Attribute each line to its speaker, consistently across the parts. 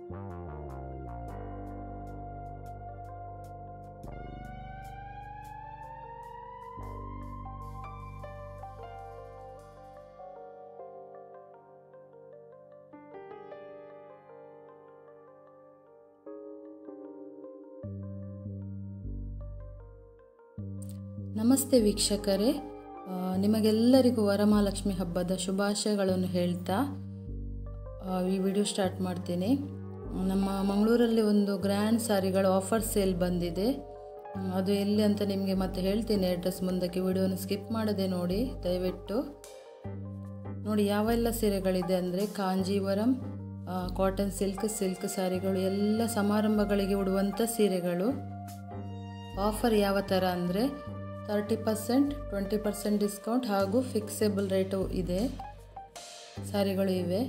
Speaker 1: ನಮಸ್ತೆ ವೀಕ್ಷಕರೇ, ನಿಮಗೆಲ್ಲರಿಗೂ ವರಮಹಾಲಕ್ಷ್ಮಿ ಹಬ್ಬದ ಶುಭಾಶಯಗಳನ್ನು ಹೇಳ್ತಾ ಈ ವಿಡಿಯೋ ಸ್ಟಾರ್ಟ್ ಮಾಡ್ತೀನಿ. ನಮ್ಮ ಮಂಗಳೂರಲ್ಲಿ ಒಂದು ಗ್ರ್ಯಾಂಡ್ ಸಾರಿಗಳ ಆಫರ್ ಸೇಲ್ ಬಂದಿದೆ. ಅದು ಎಲ್ಲಿ ಅಂತ ನಿಮಗೆ ಮತ್ತೆ ಹೇಳ್ತೀನಿ ಅಡ್ರೆಸ್. ಮುಂದಕ್ಕೆ ವಿಡಿಯೋನ ಸ್ಕಿಪ್ ಮಾಡದೆ ನೋಡಿ ದಯವಿಟ್ಟು. ನೋಡಿ ಯಾವೆಲ್ಲ ಸೀರೆಗಳಿದೆ ಅಂದರೆ ಕಾಂಜೀವರಂ, ಕಾಟನ್ ಸಿಲ್ಕ್ ಸಾರಿಗಳು, ಎಲ್ಲ ಸಮಾರಂಭಗಳಿಗೆ ಉಡುವಂಥ ಸೀರೆಗಳು. ಆಫರ್ ಯಾವ ಥರ ಅಂದರೆ 30%, 20% ಡಿಸ್ಕೌಂಟ್ ಹಾಗೂ ಫಿಕ್ಸೇಬಲ್ ರೇಟು ಇದೆ. ಸಾರಿಗಳು ಇವೆ.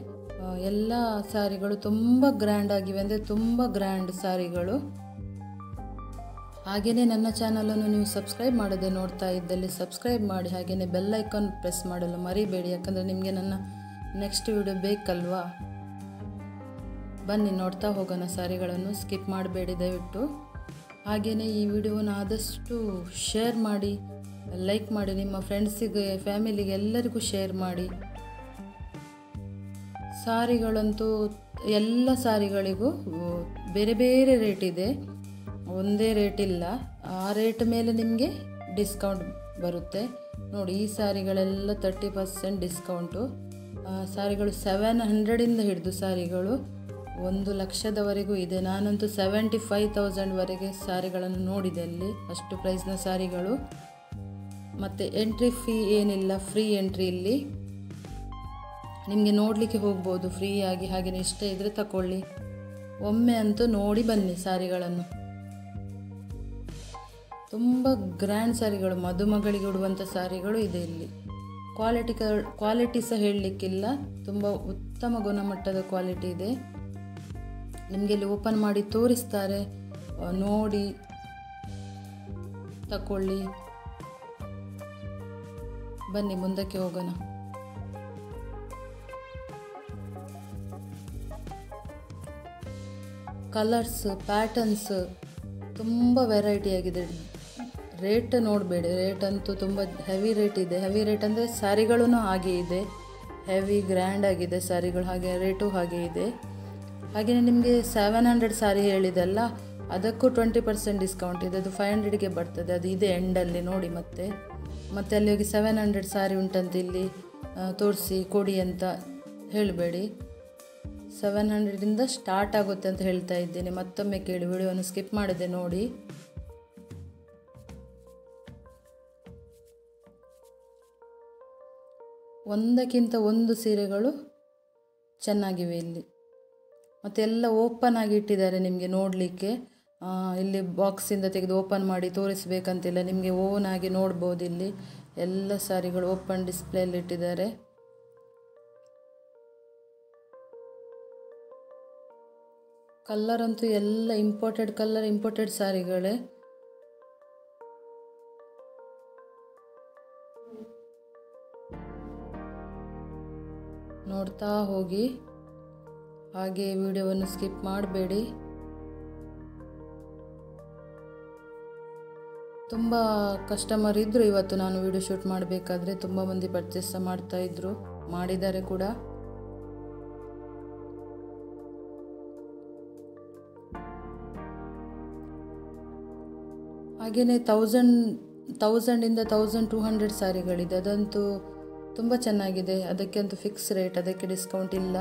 Speaker 1: ಎಲ್ಲ ಸಾರಿಗಳು ತುಂಬ ಗ್ರ್ಯಾಂಡ್ ಆಗಿವೆ, ಅಂದರೆ ತುಂಬ ಗ್ರ್ಯಾಂಡ್ ಸಾರಿಗಳು. ಹಾಗೆಯೇ ನನ್ನ ಚಾನಲನ್ನು ನೀವು ಸಬ್ಸ್ಕ್ರೈಬ್ ಮಾಡದೆ ನೋಡ್ತಾ ಇದ್ದಲ್ಲಿ ಸಬ್ಸ್ಕ್ರೈಬ್ ಮಾಡಿ, ಹಾಗೆಯೇ ಬೆಲ್ ಐಕಾನ್ ಪ್ರೆಸ್ ಮಾಡಲು ಮರಿಬೇಡಿ, ಯಾಕಂದರೆ ನಿಮಗೆ ನನ್ನ ನೆಕ್ಸ್ಟ್ ವಿಡಿಯೋ ಬೇಕಲ್ವಾ. ಬನ್ನಿ ನೋಡ್ತಾ ಹೋಗೋಣ ಸಾರಿಗಳನ್ನು, ಸ್ಕಿಪ್ ಮಾಡಬೇಡಿ ದಯವಿಟ್ಟು. ಹಾಗೆಯೇ ಈ ವಿಡಿಯೋನ ಆದಷ್ಟು ಶೇರ್ ಮಾಡಿ, ಲೈಕ್ ಮಾಡಿ, ನಿಮ್ಮ ಫ್ರೆಂಡ್ಸಿಗೆ, ಫ್ಯಾಮಿಲಿಗೆ ಎಲ್ಲರಿಗೂ ಶೇರ್ ಮಾಡಿ. ಸಾರಿಗಳಂತೂ ಎಲ್ಲ ಸಾರಿಗಳಿಗೂ ಬೇರೆ ಬೇರೆ ರೇಟ್ ಇದೆ, ಒಂದೇ ರೇಟ್ ಇಲ್ಲ. ಆ ರೇಟ್ ಮೇಲೆ ನಿಮಗೆ ಡಿಸ್ಕೌಂಟ್ ಬರುತ್ತೆ. ನೋಡಿ ಈ ಸಾರಿಗಳೆಲ್ಲ 30% ಡಿಸ್ಕೌಂಟು. ಸಾರಿಗಳು 700ಇಂದ ಹಿಡಿದು ಸಾರಿಗಳು 1,00,000ದವರೆಗೂ ಇದೆ. ನಾನಂತೂ 75,000ವರೆಗೆ ಸಾರಿಗಳನ್ನು ನೋಡಿದೆ ಅಲ್ಲಿ, ಅಷ್ಟು ಪ್ರೈಸ್ನ ಸಾರಿಗಳು. ಮತ್ತು ಎಂಟ್ರಿ ಫೀ ಏನಿಲ್ಲ, ಫ್ರೀ ಎಂಟ್ರಿ ಇಲ್ಲಿ. ನಿಮಗೆ ನೋಡಲಿಕ್ಕೆ ಹೋಗ್ಬೋದು ಫ್ರೀಯಾಗಿ, ಹಾಗೆಯೇ ಇಷ್ಟ ಇದ್ದರೆ ತಗೊಳ್ಳಿ. ಒಮ್ಮೆ ಅಂತೂ ನೋಡಿ ಬನ್ನಿ ಸಾರಿಗಳನ್ನು. ತುಂಬ ಗ್ರ್ಯಾಂಡ್ ಸಾರಿಗಳು, ಮದುಮಗಳಿಗೆ ಉಡುವಂಥ ಸಾರಿಗಳು ಇದೆ ಇಲ್ಲಿ. ಕ್ವಾಲಿಟಿ ಸಹ ಹೇಳಲಿಕ್ಕಿಲ್ಲ, ತುಂಬ ಉತ್ತಮ ಗುಣಮಟ್ಟದ ಕ್ವಾಲಿಟಿ ಇದೆ. ನಿಮಗೆ ಇಲ್ಲಿ ಓಪನ್ ಮಾಡಿ ತೋರಿಸ್ತಾರೆ, ನೋಡಿ ತಗೊಳ್ಳಿ. ಬನ್ನಿ ಮುಂದಕ್ಕೆ ಹೋಗೋಣ. ಕಲರ್ಸ್, ಪ್ಯಾಟರ್ನ್ಸ್ ತುಂಬ ವೆರೈಟಿ ಆಗಿದೆ. ರೇಟ್ ನೋಡಬೇಡಿ, ರೇಟ್ ಅಂತೂ ತುಂಬ ಹೆವಿ ರೇಟ್ ಇದೆ. ಹೆವಿ ರೇಟ್ ಅಂದರೆ ಸಾರಿಗಳೂ ಹಾಗೆ ಇದೆ, ಹೆವಿ ಗ್ರ್ಯಾಂಡ್ ಆಗಿದೆ ಸಾರಿಗಳು, ಹಾಗೆ ರೇಟು ಹಾಗೆ ಇದೆ. ಹಾಗೆಯೇ ನಿಮಗೆ 700 ಸಾರಿ ಹೇಳಿದೆಲ್ಲ, ಅದಕ್ಕೂ 20% ಡಿಸ್ಕೌಂಟ್ ಇದೆ. ಅದು 500ಗೆ ಬರ್ತದೆ, ಅದು ಇದೆ ಎಂಡಲ್ಲಿ ನೋಡಿ. ಮತ್ತೆ ಅಲ್ಲಿ ಹೋಗಿ 700 ಸಾರಿ ಉಂಟಂತ ಇಲ್ಲಿ ತೋರಿಸಿ ಕೊಡಿ ಅಂತ ಹೇಳಬೇಡಿ. 700ಇಂದ ಸ್ಟಾರ್ಟ್ ಆಗುತ್ತೆ ಅಂತ ಹೇಳ್ತಾ ಇದ್ದೇನೆ. ಮತ್ತೊಮ್ಮೆ ಕೇಳಿ, ವಿಡಿಯೋವನ್ನು ಸ್ಕಿಪ್ ಮಾಡದೆ ನೋಡಿ. ಒಂದಕ್ಕಿಂತ ಒಂದು ಸೀರೆಗಳು ಚೆನ್ನಾಗಿವೆ ಇಲ್ಲಿ. ಮತ್ತು ಎಲ್ಲ ಓಪನ್ ಆಗಿ ಇಟ್ಟಿದ್ದಾರೆ ನಿಮಗೆ ನೋಡಲಿಕ್ಕೆ. ಇಲ್ಲಿ ಬಾಕ್ಸಿಂದ ತೆಗೆದು ಓಪನ್ ಮಾಡಿ ತೋರಿಸಬೇಕಂತಿಲ್ಲ, ನಿಮಗೆ ಓನ್ ಆಗಿ ನೋಡ್ಬೋದು. ಇಲ್ಲಿ ಎಲ್ಲ ಸಾರಿಗಳು ಓಪನ್ ಡಿಸ್ಪ್ಲೇಯಲ್ಲಿ ಇಟ್ಟಿದ್ದಾರೆ. ಕಲರ್ ಅಂತೂ ಎಲ್ಲ ಇಂಪೋರ್ಟೆಡ್ ಕಲರ್, ಇಂಪೋರ್ಟೆಡ್ ಸಾರಿಗಳೇ. ನೋಡ್ತಾ ಹೋಗಿ, ಹಾಗೆ ವಿಡಿಯೋವನ್ನು ಸ್ಕಿಪ್ ಮಾಡಬೇಡಿ. ತುಂಬ ಕಸ್ಟಮರ್ ಇದ್ದರು ಇವತ್ತು ನಾನು ವಿಡಿಯೋ ಶೂಟ್ ಮಾಡಬೇಕಾದ್ರೆ. ತುಂಬ ಮಂದಿ ಪರ್ಚೇಸ್ ಮಾಡ್ತಾ ಇದ್ದರು, ಮಾಡಿದ್ದಾರೆ ಕೂಡ. ಹಾಗೆಯೇ 1000ಇಂದ 1200 ಸಾರಿಗಳಿದೆ. ಅದಂತೂ ತುಂಬ ಚೆನ್ನಾಗಿದೆ, ಅದಕ್ಕಂತೂ ಫಿಕ್ಸ್ ರೇಟ್, ಅದಕ್ಕೆ ಡಿಸ್ಕೌಂಟ್ ಇಲ್ಲ.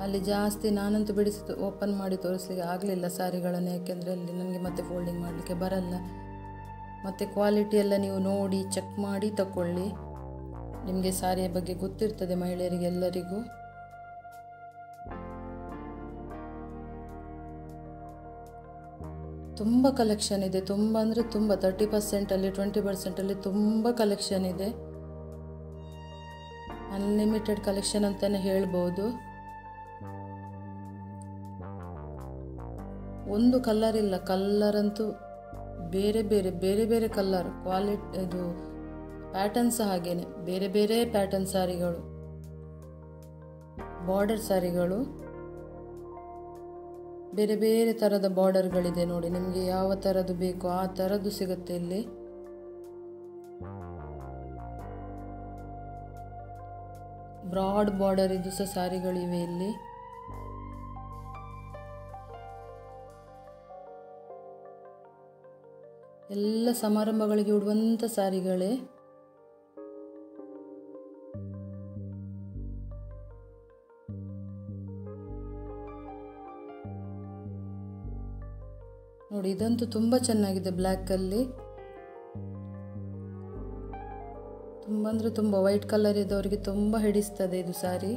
Speaker 1: ಅಲ್ಲಿ ಜಾಸ್ತಿ ನಾನಂತೂ ಬಿಡಿಸಿ ಓಪನ್ ಮಾಡಿ ತೋರಿಸ್ಲಿಕ್ಕೆ ಆಗಲಿಲ್ಲ ಸಾರಿಗಳನ್ನು, ಯಾಕೆಂದರೆ ಅಲ್ಲಿ ನನಗೆ ಮತ್ತೆ ಫೋಲ್ಡಿಂಗ್ ಮಾಡಲಿಕ್ಕೆ ಬರಲ್ಲ. ಮತ್ತು ಕ್ವಾಲಿಟಿ ಎಲ್ಲ ನೀವು ನೋಡಿ ಚೆಕ್ ಮಾಡಿ ತಗೊಳ್ಳಿ. ನಿಮಗೆ ಸಾರಿಯ ಬಗ್ಗೆ ಗೊತ್ತಿರ್ತದೆ ಮಹಿಳೆಯರಿಗೆ ಎಲ್ಲರಿಗೂ. ತುಂಬ ಕಲೆಕ್ಷನ್ ಇದೆ, ತುಂಬ ಅಂದರೆ ತುಂಬ. 30%ಅಲ್ಲಿ 20%ಅಲ್ಲಿ ತುಂಬ ಕಲೆಕ್ಷನ್ ಇದೆ. ಅನ್ಲಿಮಿಟೆಡ್ ಕಲೆಕ್ಷನ್ ಅಂತಲೇ ಹೇಳ್ಬೋದು. ಒಂದು ಕಲರ್ ಇಲ್ಲ, ಕಲ್ಲರಂತೂ ಬೇರೆ ಬೇರೆ ಬೇರೆ ಬೇರೆ ಕಲರ್, ಕ್ವಾಲಿಟಿ ಇದು ಪ್ಯಾಟರ್ನ್ ಸಹ ಹಾಗೇನೆ ಬೇರೆ ಬೇರೆ ಪ್ಯಾಟರ್ನ್ ಸಾರಿಗಳು, ಬಾರ್ಡರ್ ಸಾರಿಗಳು, ಬೇರೆ ಬೇರೆ ಥರದ ಬಾರ್ಡರ್ಗಳಿದೆ ನೋಡಿ. ನಿಮಗೆ ಯಾವ ಥರದ್ದು ಬೇಕೋ ಆ ಥರದ್ದು ಸಿಗುತ್ತೆ ಇಲ್ಲಿ. ಬ್ರಾಡ್ ಬಾರ್ಡರ್ ಇದು ಸಹ ಸಾರಿಗಳಿವೆ ಇಲ್ಲಿ. ಎಲ್ಲ ಸಮಾರಂಭಗಳಿಗೆ ಉಡುವಂಥ ಸಾರಿಗಳೇ. ನೋಡಿ ಇದಂತೂ ತುಂಬ ಚೆನ್ನಾಗಿದೆ, ಬ್ಲ್ಯಾಕಲ್ಲಿ ತುಂಬ ಅಂದರೆ ತುಂಬ. ವೈಟ್ ಕಲರ್ ಇದ್ದವರಿಗೆ ತುಂಬ ಹಿಡಿಸ್ತದೆ ಇದು ಸಾರಿ.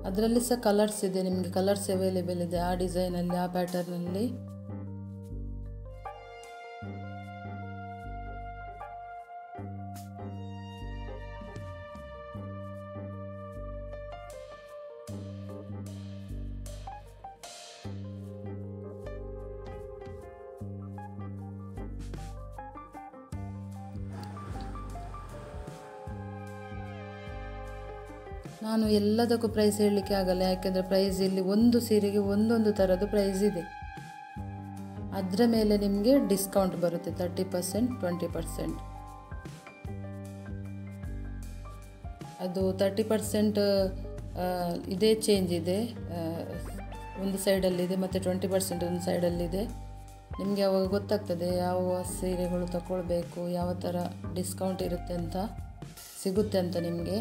Speaker 1: ಅದರಲ್ಲಿ ಸಹ ಕಲರ್ಸ್ ಇದೆ, ನಿಮಗೆ ಕಲರ್ಸ್ ಅವೈಲೇಬಲ್ ಇದೆ ಆ ಡಿಸೈನಲ್ಲಿ, ಆ ಪ್ಯಾಟರ್ನಲ್ಲಿ. ನಾನು ಎಲ್ಲದಕ್ಕೂ ಪ್ರೈಸ್ ಹೇಳಲಿಕ್ಕೆ ಆಗಲ್ಲ, ಯಾಕೆಂದರೆ ಪ್ರೈಸ್ ಇಲ್ಲಿ ಒಂದು ಸೀರೆಗೆ ಒಂದೊಂದು ಥರದ್ದು ಪ್ರೈಸ್ ಇದೆ. ಅದರ ಮೇಲೆ ನಿಮಗೆ ಡಿಸ್ಕೌಂಟ್ ಬರುತ್ತೆ 30%, 20%. ಅದು 30% ಇದೇ ಚೇಂಜ್ ಇದೆ, ಒಂದು ಸೈಡಲ್ಲಿದೆ, ಮತ್ತು 20% ಒಂದು ಸೈಡಲ್ಲಿದೆ. ನಿಮಗೆ ಅವಾಗ ಗೊತ್ತಾಗ್ತದೆ ಯಾವ ಸೀರೆಗಳು ತಗೊಳ್ಬೇಕು, ಯಾವ ಥರ ಡಿಸ್ಕೌಂಟ್ ಇರುತ್ತೆ ಅಂತ, ಸಿಗುತ್ತೆ ಅಂತ ನಿಮಗೆ.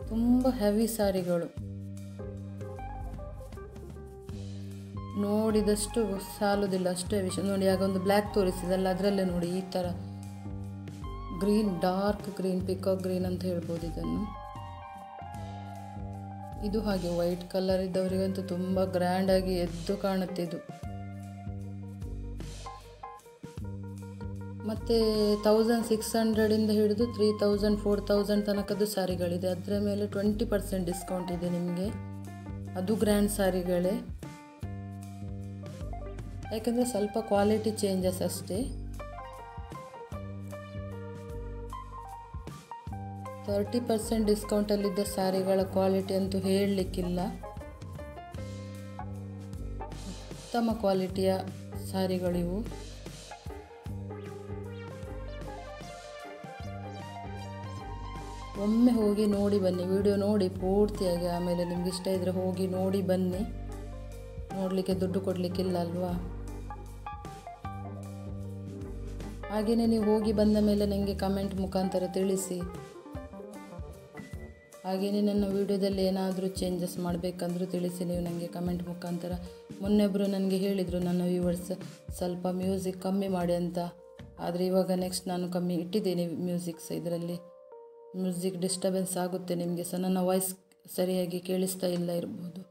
Speaker 1: ತುಂಬ ಹೆವಿ ಸಾರಿಗಳು, ನೋಡಿದಷ್ಟು ಸಾಲುದಿಲ್ಲ, ಅಷ್ಟು ಹೆವಿ. ನೋಡಿ ಆಗ ಒಂದು ಬ್ಲ್ಯಾಕ್ ತೋರಿಸಿದಲ್ಲ, ಅದರಲ್ಲೇ ನೋಡಿ ಈ ಥರ green, dark green, peacock green ಅಂತ ಹೇಳ್ಬೋದು ಇದನ್ನು. ಇದು ಹಾಗೆ ವೈಟ್ ಕಲರ್ ಇದ್ದವರಿಗಂತೂ ತುಂಬ ಗ್ರ್ಯಾಂಡಾಗಿ ಎದ್ದು ಕಾಣುತ್ತೆ ಇದು. ಮತ್ತು 1600 ಹಿಡಿದು 3000, 4000 ತನಕದ್ದು ಸಾರಿಗಳಿದೆ. ಅದರ ಮೇಲೆ 20% ಡಿಸ್ಕೌಂಟ್ ಇದೆ ನಿಮಗೆ. ಅದು ಗ್ರ್ಯಾಂಡ್ ಸಾರಿಗಳೇ, ಯಾಕೆಂದರೆ ಸ್ವಲ್ಪ ಕ್ವಾಲಿಟಿ ಚೇಂಜಸ್ ಅಷ್ಟೇ. 30% ಡಿಸ್ಕೌಂಟಲ್ಲಿದ್ದ ಸಾರಿಗಳ ಕ್ವಾಲಿಟಿ ಅಂತೂ ಹೇಳಲಿಕ್ಕಿಲ್ಲ. ಉತ್ತಮ ಕ್ವಾಲಿಟಿಯ ಸಾರಿಗಳಿವು. ಒಮ್ಮೆ ಹೋಗಿ ನೋಡಿ ಬನ್ನಿ, ವಿಡಿಯೋ ನೋಡಿ ಪೂರ್ತಿಯಾಗಿ, ಆಮೇಲೆ ನಿಮ್ಗೆ ಇಷ್ಟ ಇದ್ದರೆ ಹೋಗಿ ನೋಡಿ ಬನ್ನಿ. ನೋಡಲಿಕ್ಕೆ ದುಡ್ಡು ಕೊಡಲಿಕ್ಕಿಲ್ಲ ಅಲ್ವಾ. ಹಾಗೆಯೇ ನೀವು ಹೋಗಿ ಬಂದ ಮೇಲೆ ನನಗೆ ಕಮೆಂಟ್ ಮುಖಾಂತರ ತಿಳಿಸಿ. ಹಾಗೆಯೇ ನನ್ನ ವಿಡಿಯೋದಲ್ಲಿ ಏನಾದರೂ ಚೇಂಜಸ್ ಮಾಡಬೇಕಂದ್ರೂ ತಿಳಿಸಿ ನೀವು ನನಗೆ ಕಮೆಂಟ್ ಮುಖಾಂತರ. ಮೊನ್ನೆೊಬ್ಬರು ನನಗೆ ಹೇಳಿದರು ನನ್ನ ವ್ಯೂವರ್ಸ್ ಸ್ವಲ್ಪ ಮ್ಯೂಸಿಕ್ ಕಮ್ಮಿ ಮಾಡಿ ಅಂತ, ಆದರೆ ಇವಾಗ ನೆಕ್ಸ್ಟ್ ನಾನು ಕಮ್ಮಿ ಇಟ್ಟಿದ್ದೇನೆ ಮ್ಯೂಸಿಕ್ಸ್. ಇದರಲ್ಲಿ ಮ್ಯೂಸಿಕ್ ಡಿಸ್ಟರ್ಬೆನ್ಸ್ ಆಗುತ್ತೆ ನಿಮಗೆ ಸಹ, ನನ್ನ ವಾಯ್ಸ್ ಸರಿಯಾಗಿ ಕೇಳಿಸ್ತಾ ಇಲ್ಲ ಇರ್ಬೋದು.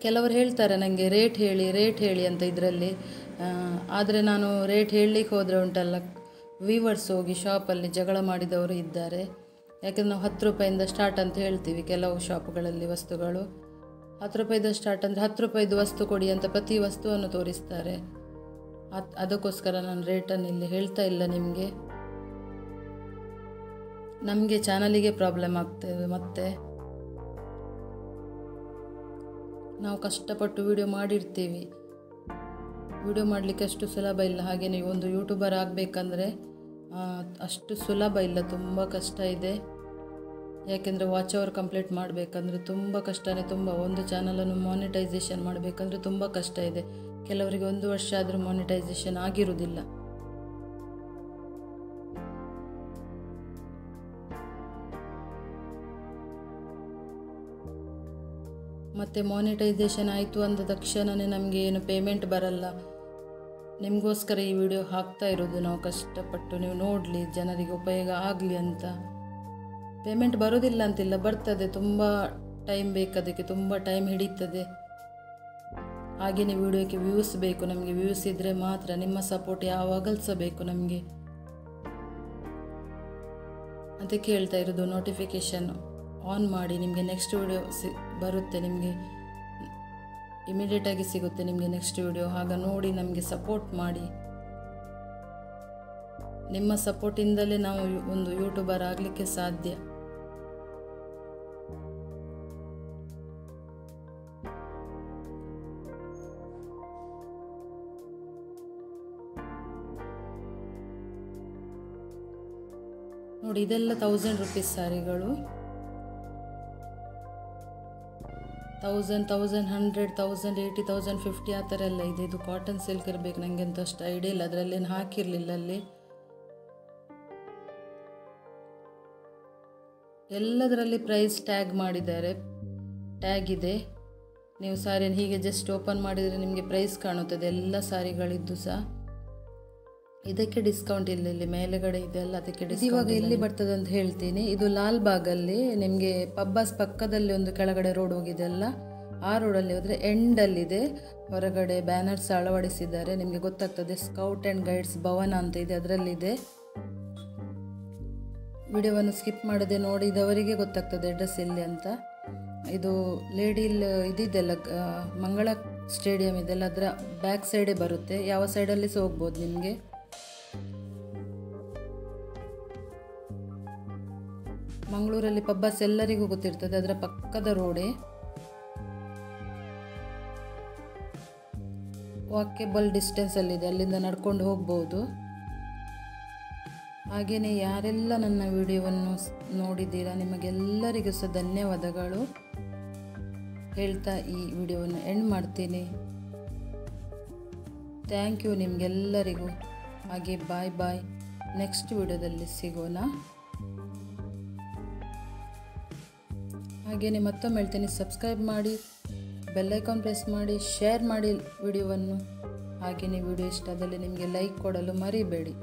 Speaker 1: ಕೆಲವರು ಹೇಳ್ತಾರೆ ನನಗೆ ರೇಟ್ ಹೇಳಿ ಅಂತ ಇದರಲ್ಲಿ. ಆದರೆ ನಾನು ರೇಟ್ ಹೇಳಲಿಕ್ಕೆ ಹೋದರೆ ಉಂಟಲ್ಲ, ವೀವರ್ಸ್ ಹೋಗಿ ಶಾಪಲ್ಲಿ ಜಗಳ ಮಾಡಿದವರು ಇದ್ದಾರೆ. ಯಾಕೆಂದರೆ ನಾವು 10 ರೂಪಾಯಿಂದ ಸ್ಟಾರ್ಟ್ ಅಂತ ಹೇಳ್ತೀವಿ ಕೆಲವು ಶಾಪ್ಗಳಲ್ಲಿ ವಸ್ತುಗಳು. 10 ರೂಪಾಯಿದ ಸ್ಟಾರ್ಟ್ ಅಂದರೆ 10 ರೂಪಾಯಿದು ವಸ್ತು ಕೊಡಿ ಅಂತ ಪ್ರತಿ ವಸ್ತುವನ್ನು ತೋರಿಸ್ತಾರೆ. ಅದಕ್ಕೋಸ್ಕರ ನಾನು ರೇಟನ್ನು ಇಲ್ಲಿ ಹೇಳ್ತಾ ಇಲ್ಲ ನಿಮಗೆ. ನಮಗೆ ಚಾನಲಿಗೆ ಪ್ರಾಬ್ಲಮ್ ಆಗ್ತದೆ. ಮತ್ತು ನಾವು ಕಷ್ಟಪಟ್ಟು ವಿಡಿಯೋ ಮಾಡಿರ್ತೀವಿ, ವಿಡಿಯೋ ಮಾಡಲಿಕ್ಕೆ ಅಷ್ಟು ಸುಲಭ ಇಲ್ಲ. ಹಾಗೆ ನೀವು ಒಂದು ಯೂಟ್ಯೂಬರ್ ಆಗಬೇಕಂದ್ರೆ ಅಷ್ಟು ಸುಲಭ ಇಲ್ಲ, ತುಂಬ ಕಷ್ಟ ಇದೆ. ಯಾಕೆಂದರೆ ವಾಚ್ ಅವರ್ ಕಂಪ್ಲೀಟ್ ಮಾಡಬೇಕಂದ್ರೆ ತುಂಬ ಕಷ್ಟನೇ. ತುಂಬ ಒಂದು ಚಾನಲನ್ನು ಮಾನಿಟೈಸೇಷನ್ ಮಾಡಬೇಕಂದ್ರೆ ತುಂಬ ಕಷ್ಟ ಇದೆ. ಕೆಲವರಿಗೆ 1 ವರ್ಷ ಆದರೂ ಮಾನಿಟೈಸೇಷನ್ ಆಗಿರುವುದಿಲ್ಲ. ಮತ್ತು ಮಾನಿಟೈಸೇಷನ್ ಆಯಿತು ಅಂದ ತಕ್ಷಣವೇ ನಮಗೆ ಏನು ಪೇಮೆಂಟ್ ಬರಲ್ಲ. ನಿಮಗೋಸ್ಕರ ಈ ವಿಡಿಯೋ ಹಾಕ್ತಾ ಇರೋದು ನಾವು ಕಷ್ಟಪಟ್ಟು, ನೀವು ನೋಡಲಿ, ಜನರಿಗೆ ಉಪಯೋಗ ಆಗಲಿ ಅಂತ. ಪೇಮೆಂಟ್ ಬರೋದಿಲ್ಲ ಅಂತಿಲ್ಲ, ಬರ್ತದೆ. ತುಂಬ ಟೈಮ್ ಬೇಕು ಅದಕ್ಕೆ, ತುಂಬ ಟೈಮ್ ಹಿಡಿತದೆ. ಹಾಗೆಯೇ ವಿಡಿಯೋಕ್ಕೆ ವ್ಯೂಸ್ ಬೇಕು ನಮಗೆ. ವ್ಯೂಸ್ ಇದ್ದರೆ ಮಾತ್ರ. ನಿಮ್ಮ ಸಪೋರ್ಟ್ ಯಾವಾಗಲೂ ಸಹ ಬೇಕು ನಮಗೆ. ಅದಕ್ಕೆ ಹೇಳ್ತಾ ಇರೋದು, ನೋಟಿಫಿಕೇಷನ್ ಆನ್ ಮಾಡಿ. ನಿಮಗೆ ನೆಕ್ಸ್ಟ್ ವಿಡಿಯೋ ಬರುತ್ತೆ, ನಿಮಗೆ ಇಮಿಡಿಯೇಟಾಗಿ ಸಿಗುತ್ತೆ ನಿಮಗೆ ನೆಕ್ಸ್ಟ್ ವಿಡಿಯೋ. ಆಗ ನೋಡಿ ನಮಗೆ ಸಪೋರ್ಟ್ ಮಾಡಿ. ನಿಮ್ಮ ಸಪೋರ್ಟಿಂದಲೇ ನಾವು ಒಂದು ಯೂಟ್ಯೂಬರ್ ಆಗಲಿಕ್ಕೆ ಸಾಧ್ಯ. ನೋಡಿ, ಇದೆಲ್ಲ 1000 ರೂಪೀಸ್ ಸ್ಯಾರಿಗಳು. 1000, 1100, 1080, 1050 ಆ ಥರ ಎಲ್ಲ ಇದೆ. ಇದು ಕಾಟನ್ ಸಿಲ್ಕ್ ಇರಬೇಕು, ನನಗೆ ಅಂತ ಅಷ್ಟು ಐಡಿಯಾ ಇಲ್ಲ, ಅದರಲ್ಲೇನು ಹಾಕಿರಲಿಲ್ಲ. ಅಲ್ಲಿ ಎಲ್ಲದರಲ್ಲಿ ಪ್ರೈಸ್ ಟ್ಯಾಗ್ ಮಾಡಿದ್ದಾರೆ, ಟ್ಯಾಗ್ ಇದೆ. ನೀವು ಸಾರಿಯನ್ನು ಹೀಗೆ ಜಸ್ಟ್ ಓಪನ್ ಮಾಡಿದರೆ ನಿಮಗೆ ಪ್ರೈಸ್ ಕಾಣುತ್ತದೆ ಎಲ್ಲ ಸಾರಿಗಳಿದ್ದು ಸಹ. ಇದಕ್ಕೆ ಡಿಸ್ಕೌಂಟ್ ಇಲ್ಲ, ಇಲ್ಲಿ ಮೇಲೆಗಡೆ ಇದೆಲ್ಲ ಅದಕ್ಕೆ ಡಿಸ್ಕೌಂಟ್. ಇವಾಗ ಎಲ್ಲಿ ಬರ್ತದೆ ಅಂತ ಹೇಳ್ತೀನಿ. ಇದು ಲಾಲ್ ಬಾಗಲ್ಲಿ ನಿಮಗೆ ಪಬ್ಬಾಸ್ ಪಕ್ಕದಲ್ಲಿ ಒಂದು ಕೆಳಗಡೆ ರೋಡ್ ಹೋಗಿದೆ ಅಲ್ಲ, ಆ ರೋಡಲ್ಲಿ ಹೋದರೆ ಎಂಡಲ್ಲಿದೆ. ಹೊರಗಡೆ ಬ್ಯಾನರ್ಸ್ ಅಳವಡಿಸಿದ್ದಾರೆ, ನಿಮಗೆ ಗೊತ್ತಾಗ್ತದೆ. ಸ್ಕೌಟ್ ಆ್ಯಂಡ್ ಗೈಡ್ಸ್ ಭವನ ಅಂತ ಇದೆ, ಅದರಲ್ಲಿದೆ. ವಿಡಿಯೋವನ್ನು ಸ್ಕಿಪ್ ಮಾಡದೆ ನೋಡಿದವರಿಗೆ ಗೊತ್ತಾಗ್ತದೆ ಅಡ್ರೆಸ್ ಎಲ್ಲಿ ಅಂತ. ಇದು ಲೇಡಿಲ್ ಇದಿದೆಲ್ಲ ಮಂಗಳ ಸ್ಟೇಡಿಯಂ ಇದೆಲ್ಲ ಅದರ ಬ್ಯಾಕ್ ಸೈಡೇ ಬರುತ್ತೆ. ಯಾವ ಸೈಡಲ್ಲಿ ಸಹ ಹೋಗ್ಬೋದು ನಿಮಗೆ. ಮಂಗಳೂರಲ್ಲಿ ಪಬ್ಬಾಸ್ ಎಲ್ಲರಿಗೂ ಗೊತ್ತಿರ್ತದೆ, ಅದರ ಪಕ್ಕದ ರೋಡೇ. ವಾಕೇಬಲ್ ಡಿಸ್ಟೆನ್ಸಲ್ಲಿದೆ, ಅಲ್ಲಿಂದ ನಡ್ಕೊಂಡು ಹೋಗ್ಬೋದು. ಹಾಗೆಯೇ ಯಾರೆಲ್ಲ ನನ್ನ ವಿಡಿಯೋವನ್ನು ನೋಡಿದ್ದೀರಾ ನಿಮಗೆಲ್ಲರಿಗೂ ಸಹ ಧನ್ಯವಾದಗಳು ಹೇಳ್ತಾ ಈ ವಿಡಿಯೋವನ್ನು ಎಂಡ್ ಮಾಡ್ತೀನಿ. ಥ್ಯಾಂಕ್ ಯು ನಿಮಗೆಲ್ಲರಿಗೂ. ಹಾಗೆ ಬಾಯ್ ಬಾಯ್. ನೆಕ್ಸ್ಟ್ ವಿಡಿಯೋದಲ್ಲಿ ಸಿಗೋಣ. ಹಾಗೆಯೇ ಮತ್ತೊಮ್ಮೆ ಹೇಳ್ತೀನಿ, ಸಬ್ಸ್ಕ್ರೈಬ್ ಮಾಡಿ, ಬೆಲ್ ಐಕಾನ್ ಪ್ರೆಸ್ ಮಾಡಿ, ಶೇರ್ ಮಾಡಿ ವಿಡಿಯೋವನ್ನು. ಹಾಗೆಯೇ ವಿಡಿಯೋ ಇಷ್ಟ ಆದಲ್ಲಿ ನಿಮಗೆ ಲೈಕ್ ಕೊಡಲು ಮರಿಬೇಡಿ.